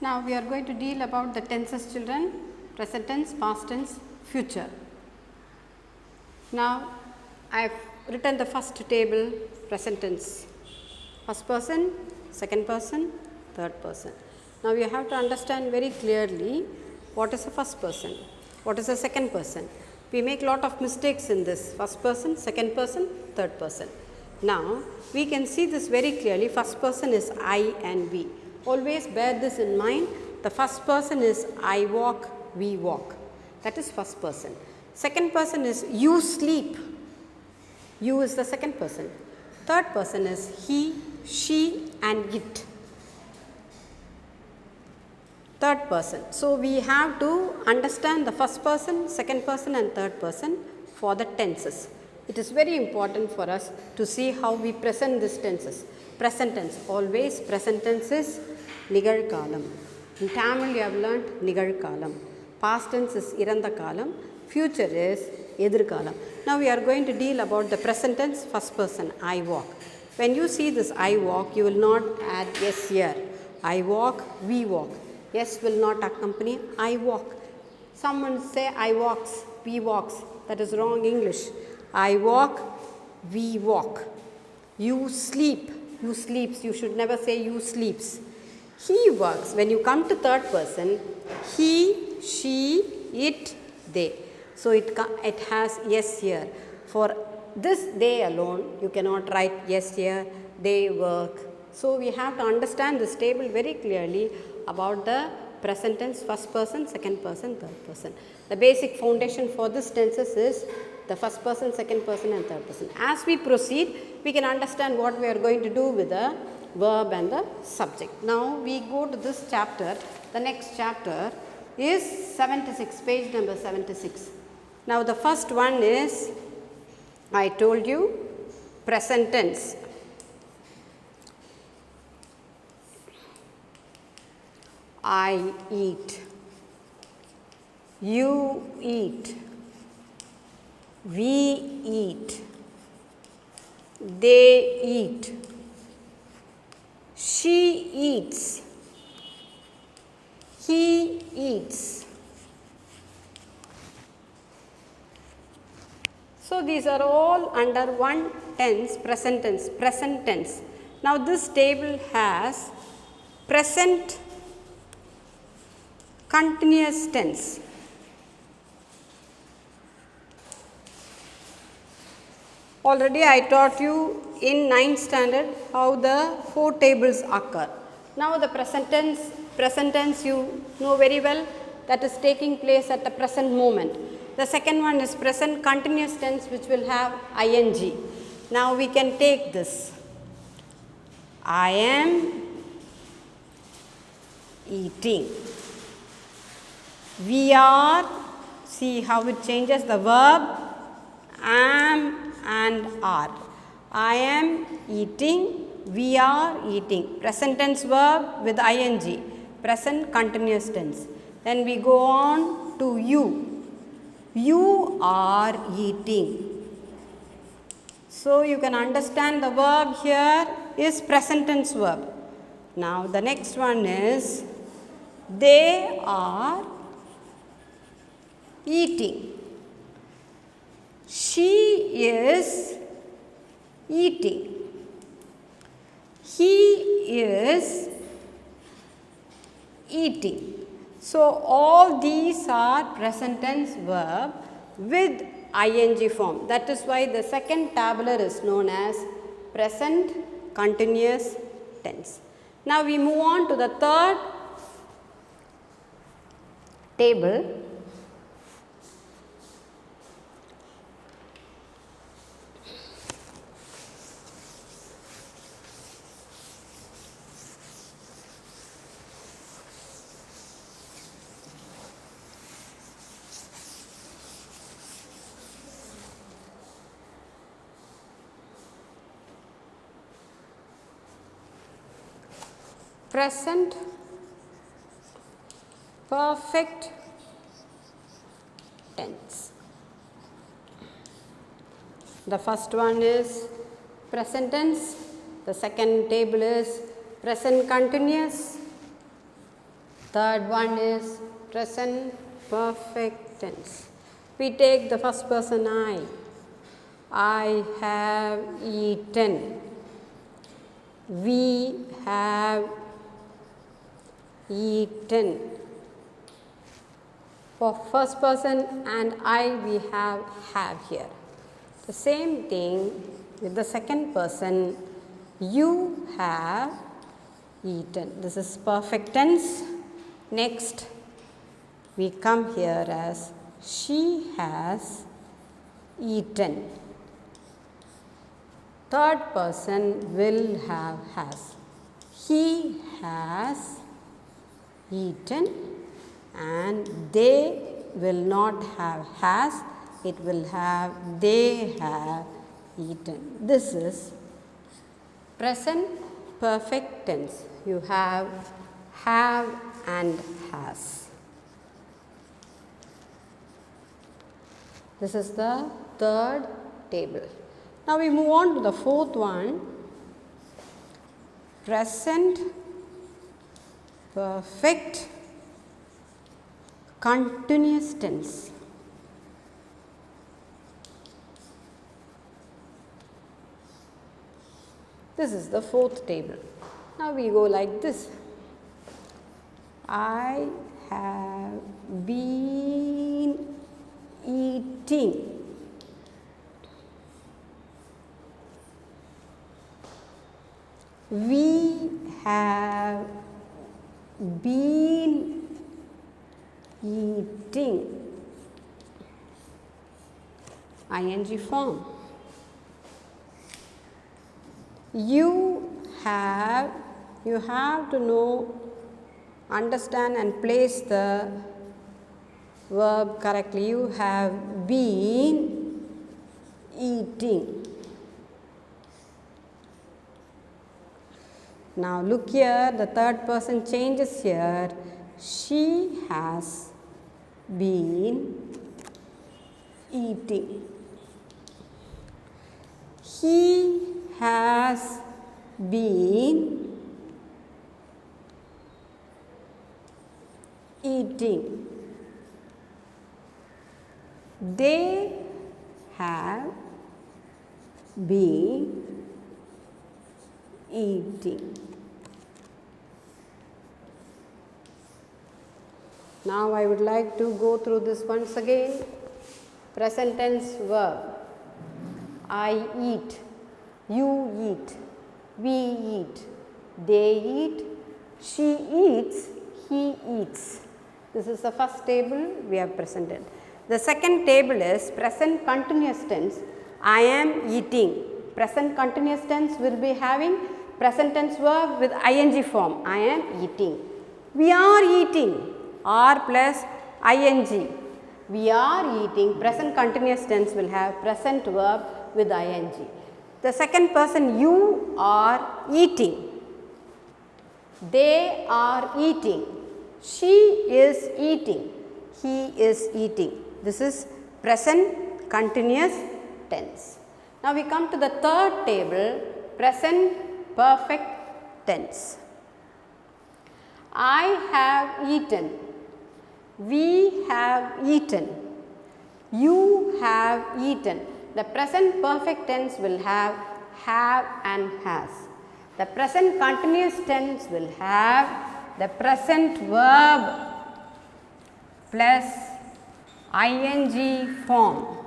Now, we are going to deal about the tenses, children: present tense, past tense, future. Now, I have written the first table, present tense, first person, second person, third person. Now, you have to understand very clearly what is the first person, what is the second person. We make lot of mistakes in this: first person, second person, third person. Now, we can see this very clearly. First person is I and we. Always bear this in mind. The first person is I walk, we walk. That is first person. Second person is you sleep. You is the second person. Third person is he, she and it. Third person. So, we have to understand the first person, second person and third person for the tenses. It is very important for us to see how we present these tenses. Present tense, always present tense is nigal kalam. In Tamil you have learnt nigal kalam. Past tense is iranda kalam. Future is edir kalam. Now, we are going to deal about the present tense, first person, I walk. When you see this I walk, you will not add yes here. I walk, we walk. Yes will not accompany I walk. Someone say I walks, we walks. That is wrong English. I walk, we walk. You sleep, you sleeps. You should never say you sleeps. He works. When you come to third person, he, she, it, they. So, it has yes here. For this they alone, you cannot write yes here, they work. So, we have to understand this table very clearly about the present tense, first person, second person, third person. The basic foundation for this tenses is the first person, second person and third person. As we proceed, we can understand what we are going to do with the verb and the subject. Now, we go to this chapter. The next chapter is 76, page number 76. Now, the first one is, I told you, present tense. I eat, you eat, we eat, they eat, she eats, he eats. So, these are all under one tense, present tense, present tense. Now, this table has present continuous tense. Already I taught you in 9th standard how the 4 tables occur. Now, the present tense you know very well, that is taking place at the present moment. The second one is present continuous tense, which will have ing. Now, we can take this. I am eating. We are, see how it changes the verb, am and are. I am eating, we are eating. Present tense verb with ing, present continuous tense. Then we go on to you. You are eating. So, you can understand the verb here is present tense verb. Now, the next one is they are eating. She is eating. He is eating. So, all these are present tense verb with ing form. That is why the second tabular is known as present continuous tense. Now, we move on to the third table. Present perfect tense. The first one is present tense, the second table is present continuous, Third one is present perfect tense. We take the first person I. I have eaten. We have eaten. For first person and I, we have here. The same thing with the second person, you have eaten. This is perfect tense. Next, we come here as she has eaten. Third person will have has. He has eaten, and they will not have has, it will have they have eaten. This is present perfect tense. You have and has. This is the third table. Now we move on to the fourth one, present perfect continuous tense. This is the fourth table. Now we go like this. I have been eating. We have been eating. ing form. You have to know, understand and place the verb correctly. You have been eating. Now look here, the third person changes here. She has been eating. He has been eating. They have been eating. Now I would like to go through this once again. Present tense verb. I eat, you eat, we eat, they eat, she eats, he eats. This is the first table we have presented. The second table is present continuous tense. I am eating. Present continuous tense will be having present tense verb with ing form. I am eating. We are eating. R plus ing. We are eating. Present continuous tense will have present verb with ing. The second person, you are eating. They are eating. She is eating. He is eating. This is present continuous tense. Now we come to the third table, present perfect tense. I have eaten. We have eaten. You have eaten. The present perfect tense will have and has. The present continuous tense will have the present verb plus ing form.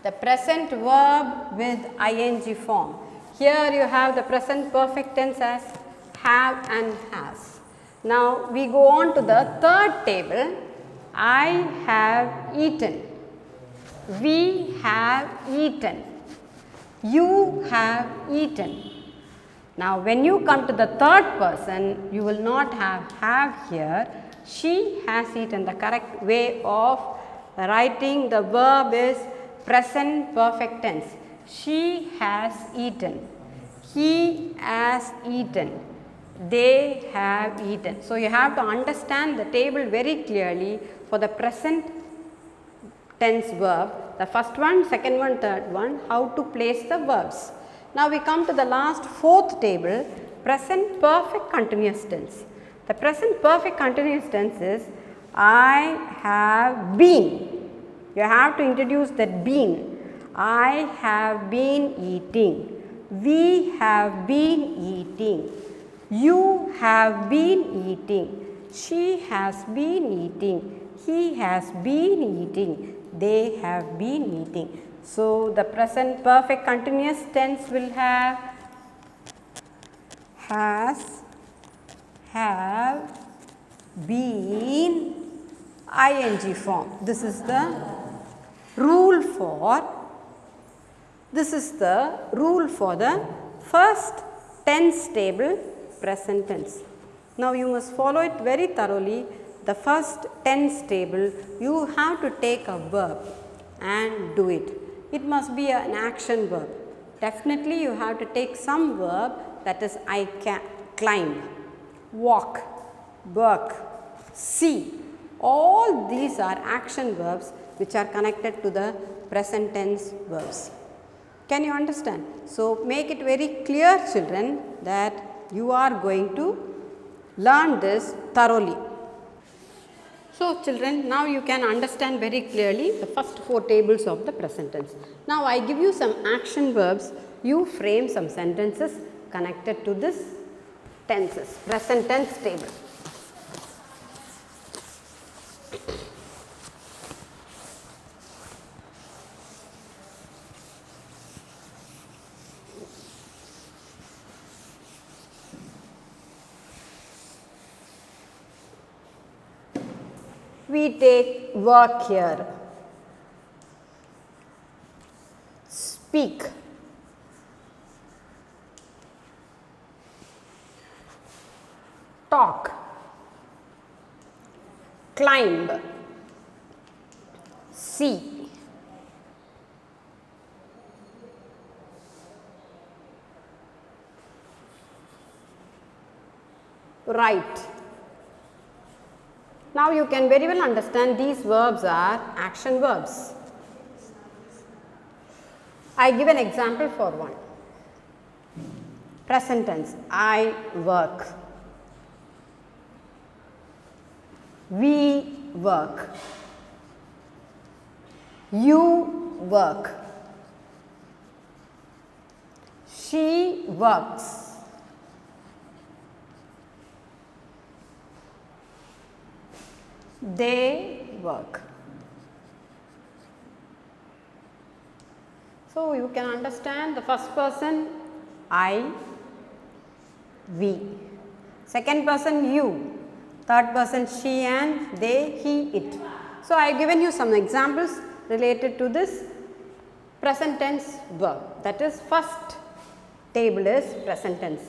The present verb with ing form. Here you have the present perfect tense as have and has. Now we go on to the third table. I have eaten. We have eaten. You have eaten. Now when you come to the third person, you will not have here. She has eaten. The correct way of writing the verb is present perfect tense. She has eaten. He has eaten. They have eaten. So you have to understand the table very clearly for the present tense verb. The first one, second one, third one, how to place the verbs. Now we come to the last fourth table, present perfect continuous tense. The present perfect continuous tense is I have been. You have to introduce that been. I have been eating. We have been eating. You have been eating. She has been eating. He has been eating. They have been eating. So, the present perfect continuous tense will have has, have, been, ing form. This is the rule for the first tense table present tense. Now, you must follow it very thoroughly. The first tense table, you have to take a verb and do it. It must be an action verb. Definitely you have to take some verb, that is I can climb, walk, work, see. All these are action verbs which are connected to the present tense verbs. Can you understand? So, make it very clear, children, that you are going to learn this thoroughly. So, children, now you can understand very clearly the first 4 tables of the present tense. Now, I give you some action verbs. You frame some sentences connected to this tenses, present tense table. We take work here. Speak. Talk. Climb. See. Write. Now, you can very well understand these verbs are action verbs. I give an example for one. Present tense, I work. We work. You work. She works. They work. So, you can understand the first person I, we, second person you, third person she and they, he, it. So, I have given you some examples related to this present tense verb, that is first table is present tense.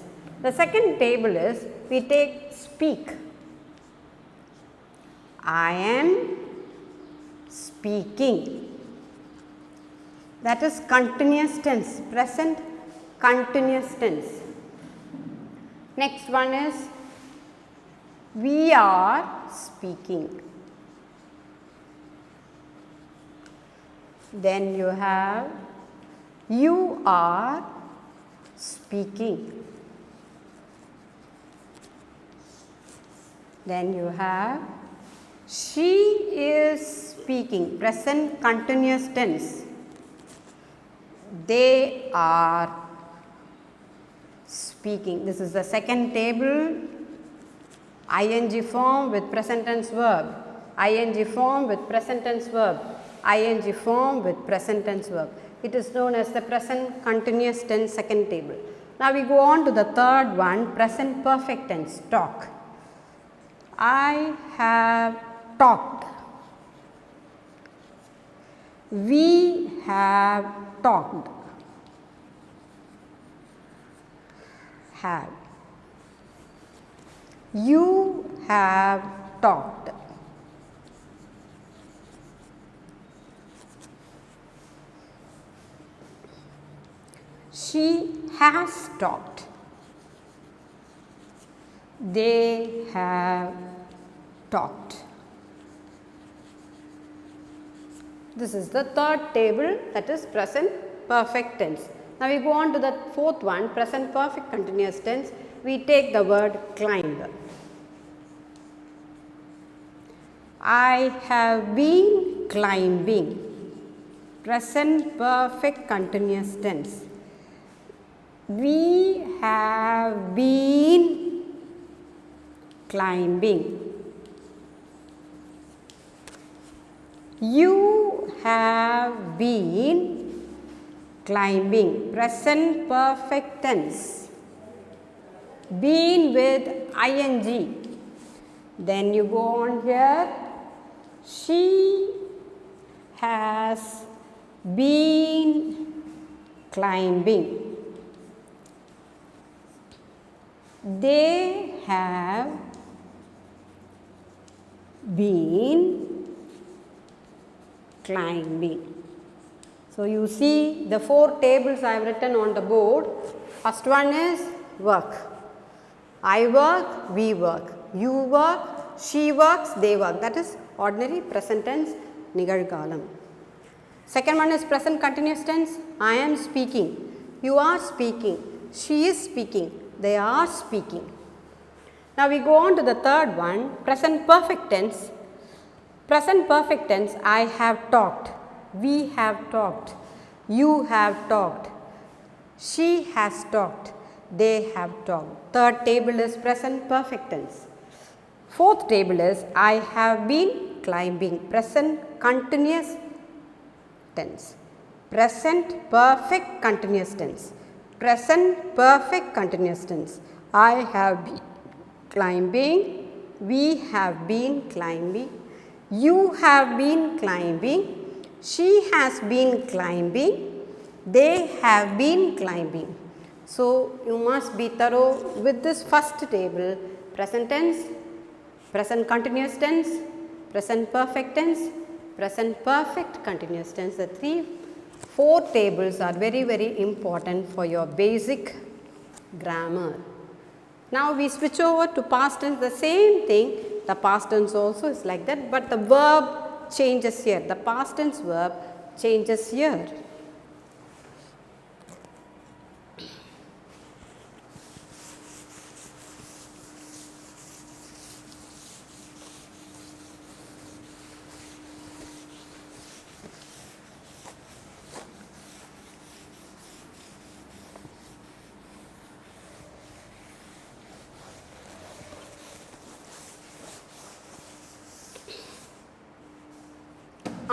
The second table is we take speak. I am speaking. That is continuous tense, present continuous tense. Next one is we are speaking. Then you have you are speaking. Then you have she is speaking, present continuous tense. They are speaking. This is the second table, ing form with present tense verb, ing form with present tense verb, ing form with present tense verb. It is known as the present continuous tense second table. Now, we go on to the third one, present perfect tense, talk. I have talked. We have talked. Have. You have talked. She has talked. They have talked. This is the third table, that is present perfect tense. Now, we go on to the fourth one, present perfect continuous tense. We take the word climb. I have been climbing. Present perfect continuous tense. We have been climbing. You have been climbing. Present perfect tense. Been with ing. Then you go on here. She has been climbing. They have been climbing. So, you see the 4 tables I have written on the board. First one is work. I work, we work. You work, she works, they work. That is ordinary present tense, nigalkalam. Second one is present continuous tense. I am speaking. You are speaking. She is speaking. They are speaking. Now, we go on to the third one, present perfect tense. Present perfect tense, I have talked. We have talked. You have talked. She has talked. They have talked. Third table is present perfect tense. Fourth table is I have been climbing. Present continuous tense. Present perfect continuous tense. Present perfect continuous tense. I have been climbing. We have been climbing. You have been climbing. She has been climbing. They have been climbing. So, you must be thorough with this first table, present tense, present continuous tense, present perfect tense, present perfect continuous tense. The 4 tables are very, very important for your basic grammar. Now, we switch over to past tense, the same thing. The past tense also is like that, but the verb changes here. The past tense verb changes here.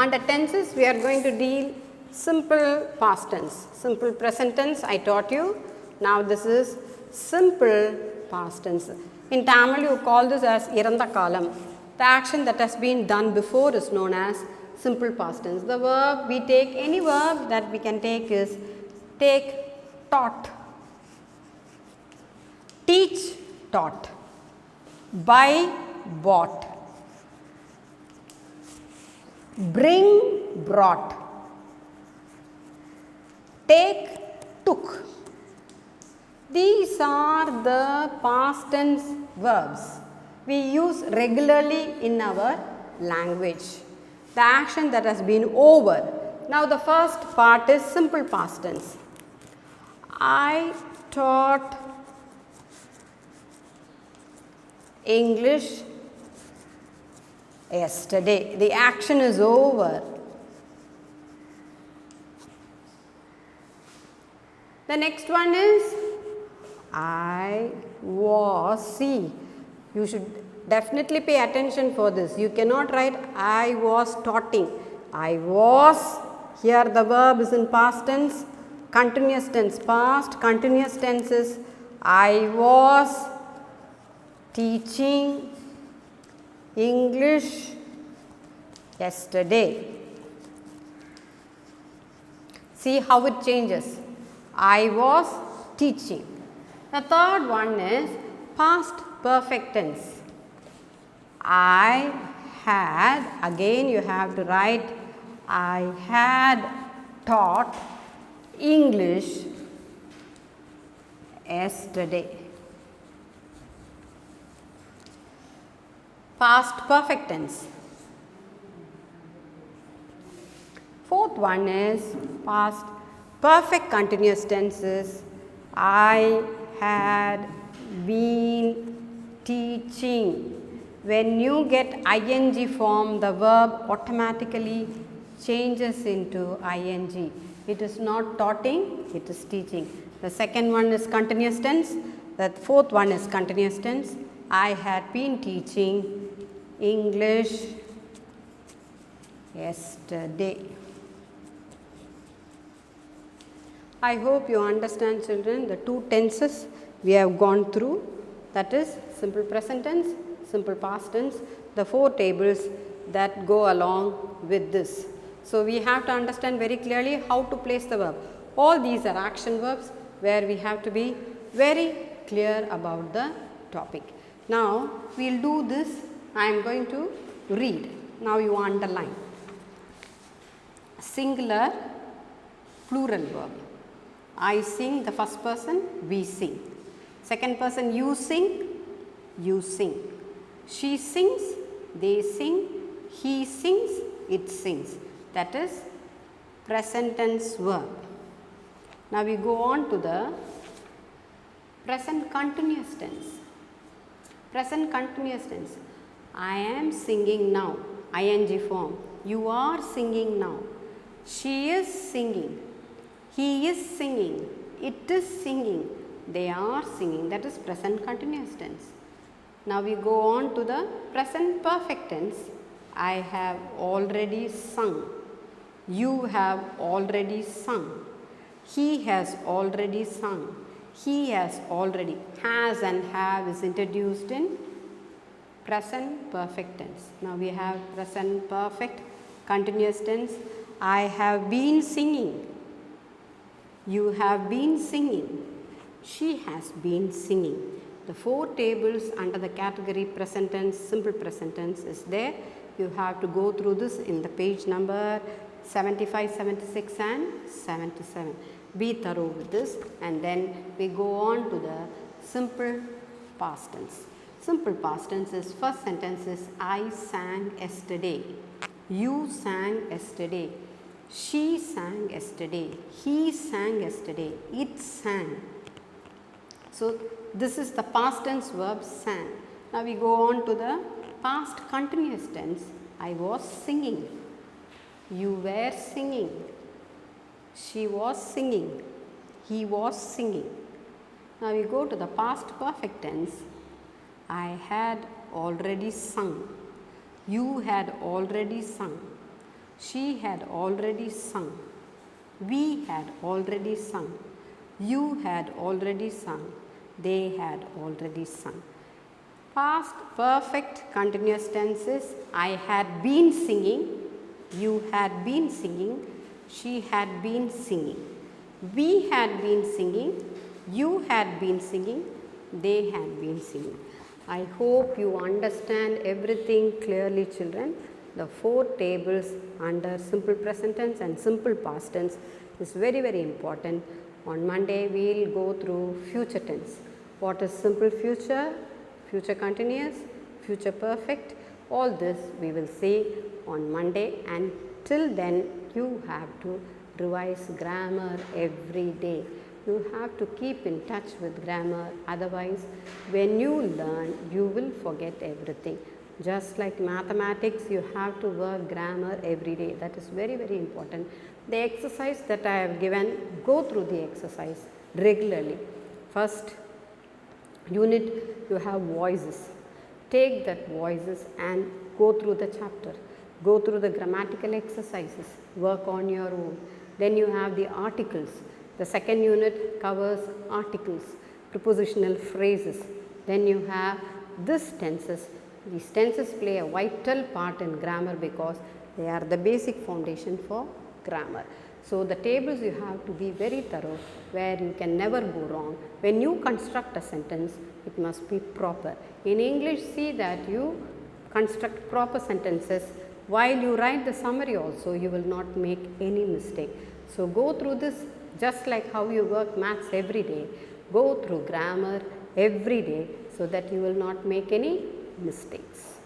Under tenses, we are going to deal simple past tense, simple present tense I taught you. Now, this is simple past tense. In Tamil, you call this as iranda kalam. The action that has been done before is known as simple past tense. The verb we take, any verb that we can take is take, taught, teach, taught, buy, bought, bring, brought, take, took. These are the past tense verbs we use regularly in our language. The action that has been over. Now, the first part is simple past tense. I taught English yesterday. The action is over. The next one is I was, see, you should definitely pay attention for this. You cannot write I was taughting. I was, here the verb is in past tense, continuous tense, past continuous tense is I was teaching English yesterday. See how it changes. I was teaching. The third one is past perfect tense. I had, again you have to write I had taught English yesterday. Past perfect tense. Fourth one is past perfect continuous tenses. I had been teaching When you get ing form, the verb automatically changes into ing. It is not taughting, it is teaching. The second one is continuous tense. The fourth one is continuous tense. I had been teaching English yesterday. I hope you understand, children, the two tenses we have gone through, that is simple present tense, simple past tense, the four tables that go along with this. So, we have to understand very clearly how to place the verb. All these are action verbs where we have to be very clear about the topic. Now, we will do this. I am going to read. Now, you underline. Singular, plural verb. I sing, the first person, we sing. Second person, you sing, you sing. She sings, they sing, he sings, it sings. That is present tense verb. Now, we go on to the present continuous tense. Present continuous tense. I am singing now, ing form. You are singing now. She is singing. He is singing. It is singing. They are singing. That is present continuous tense. Now, we go on to the present perfect tense. I have already sung. You have already sung. He has already sung. He has already. Has and have is introduced in present perfect tense. Now, we have present perfect continuous tense. I have been singing. You have been singing. She has been singing. The four tables under the category present tense, simple present tense is there. You have to go through this in the page number 75, 76 and 77. Be thorough with this, and then we go on to the simple past tense. Simple past tense is first sentence is I sang yesterday. You sang yesterday. She sang yesterday. He sang yesterday. It sang. So, this is the past tense verb sang. Now, we go on to the past continuous tense. I was singing. You were singing. She was singing. He was singing. Now, we go to the past perfect tense. I had already sung. You had already sung. She had already sung. We had already sung. You had already sung. They had already sung. Past perfect continuous tenses. I had been singing. You had been singing. She had been singing. We had been singing. You had been singing. They had been singing. I hope you understand everything clearly, children. The four tables under simple present tense and simple past tense is very, very important. On Monday, we will go through future tense. What is simple future, future continuous, future perfect, all this we will see on Monday, and till then you have to revise grammar every day. You have to keep in touch with grammar, otherwise when you learn you will forget everything. Just like mathematics, you have to work grammar every day. That is very, very important. The exercise that I have given, go through the exercise regularly. First unit, you have voices. Take that voices and go through the chapter. Go through the grammatical exercises. Work on your own. Then you have the articles. The second unit covers articles, prepositional phrases. Then you have these tenses. These tenses play a vital part in grammar because they are the basic foundation for grammar. So, the tables you have to be very thorough, where you can never go wrong. When you construct a sentence, it must be proper. In English, see that you construct proper sentences. While you write the summary also, you will not make any mistake. So, go through this just like how you work maths every day. Go through grammar every day so that you will not make any mistakes.